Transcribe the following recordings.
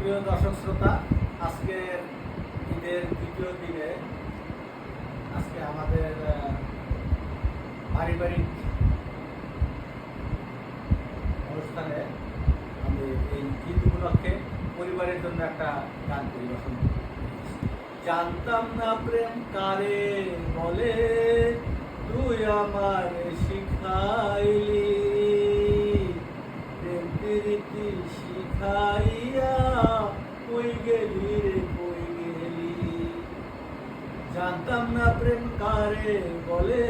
প্রিয় দর্শক শ্রোতা, আজকে ঈদের দ্বিতীয় দিনে আজকে আমাদের পারিবারিক অনুষ্ঠানে আমি এই ঈদ উপলক্ষে পরিবারের জন্য একটা গান পরিবেশন করি। জানতাম না প্রেম কারে বলে, তুই আমার শিখাইলি, প্রেম প্রীতি শিখাইয়া কই গেলি রে কই গেলি। জানতাম না প্রেম কারে বলে,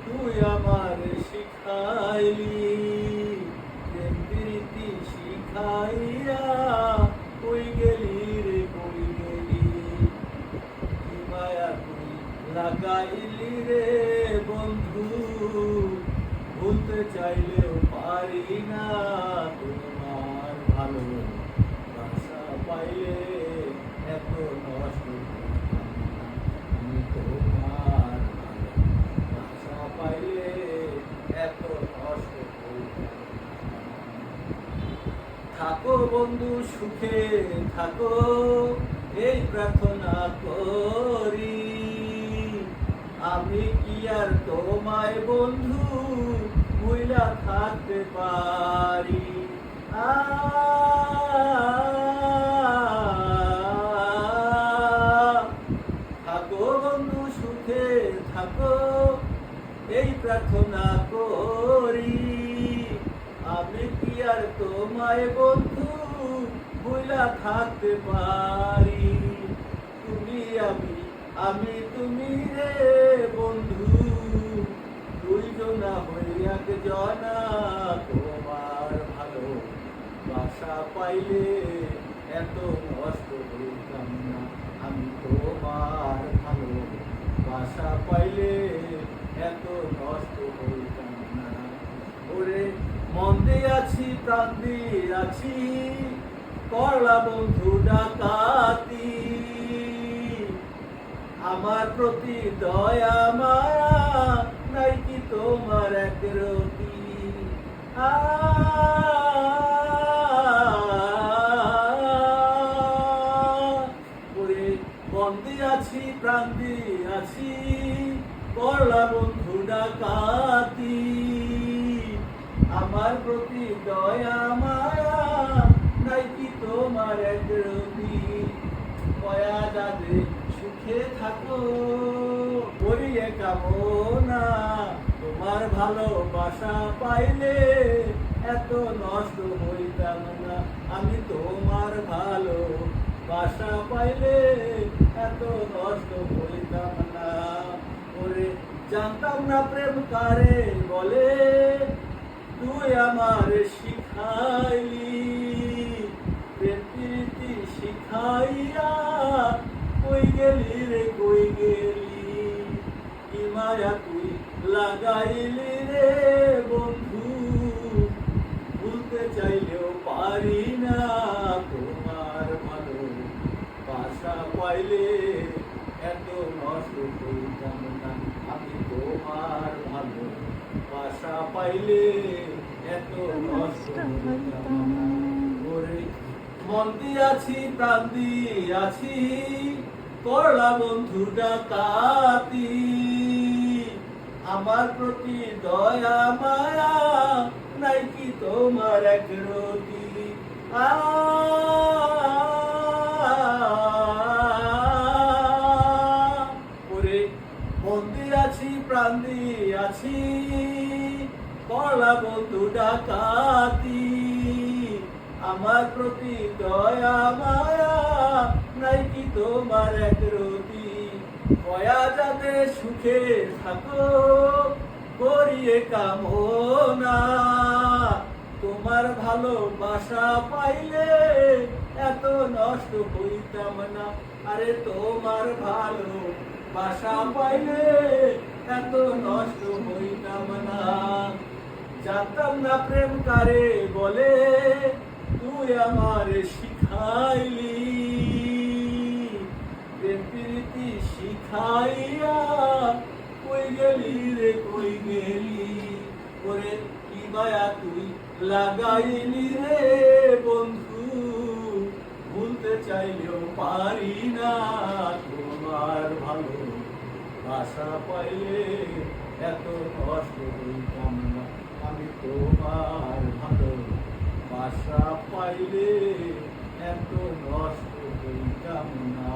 তুই আমার শিখাইলি, প্রেম প্রীতি শিখাইয়া কই গেলি রে কই গেলি। কি মায়া তুই লাগাইলি রে বন্ধু, ভুলতে চাইলেও পারি না তোমার ভালো বাসা পাইলে এত নষ্ট আমি তোমার বাসা পাইলে এত নষ্ট। থাকো বন্ধু সুখে থাকো, এই প্রার্থনা করি। আমি কি আর তোমায় বন্ধু ভুইলা থাকতে পারি। থাকো বন্ধু সুখে থাকো, এই প্রার্থনা করি। আমি কি আর তোমায় বন্ধু ভুইলা থাকতে পারি। তুমি আমি তুমি রে বন্ধু, দুইজনা হই একজনা। তোমার ভালো বাসা পাইলে এত নষ্ট হইতাম না, আমি তোমার ভালো বাসা পাইলে এত নষ্ট হইতাম না। ওরে মন দিয়ে আছি প্রাণ দিয়ে আছি, করলা বন্ধু ডাকাতি। আমার প্রতি দয়া মায়া নাই কি তোমার এক রতি। ওরে বন্দি আছি প্রাণ দিয়ে আছি, করলা বন্ধু ডাকাতি। আমার প্রতি দয়া মায়া নাই কি তোমার এক রতি। পয়া যাদের সুখে থাকো করিয়ে কামনা, তোমার ভালোবাসা পাইলে এত নষ্ট হইতাম না। আমি তোমার ভালো বাসা পাইলে এত নষ্ট হইতাম না। ওরে জানতাম না প্রেম কারে বলে, তুই আমার শিখাইলি, প্রেম প্রীতি শিখাইয়া কই গেলি রে কই গেলি। কি মায়া তুই লাগাইলি রে বন্ধু, ভুলতে চাইলেও পারি না তোমার ভালো বাসা পাইলে এত নষ্ট হইতাম না। আমি তোমার ভালো বাসা পাইলে এত নষ্ট হইতাম না। ওরে মন দিয়ে আছি প্রাণ দিয়ে আছি, করলা বন্ধু ডাকাতি। আমার প্রতি দয়া মায়া নাই কি তোমার এক রতি। ওরে মন দিয়ে আছি প্রাণ দিয়ে আছি, করলা বন্ধু ডাকাতি। আমার প্রতি দয়া মায়া নাই কি তোমার এক রতি। পয়া যাতে সুখে থাকো করিয়ে কামনা, তোমার ভালোবাসা পাইলে এত নষ্ট হইতাম না। আরে তোমার ভালো বাসা পাইলে এত নষ্ট হইতাম না। জানতাম না প্রেম কারে বলে, তুই আমার শিখাইলি, প্রেম প্রীতি শিখাইয়া কই গেলি রে কই গেলি। ওরে কি মায়া তুই লাগাইলি রে বন্ধু, চাইলেও পারি না তোমার ভালো আশা পাইলে এত কষ্ট হইতাম না আমি তোমার ভালো আশা পাইলে এত নষ্ট হইতাম না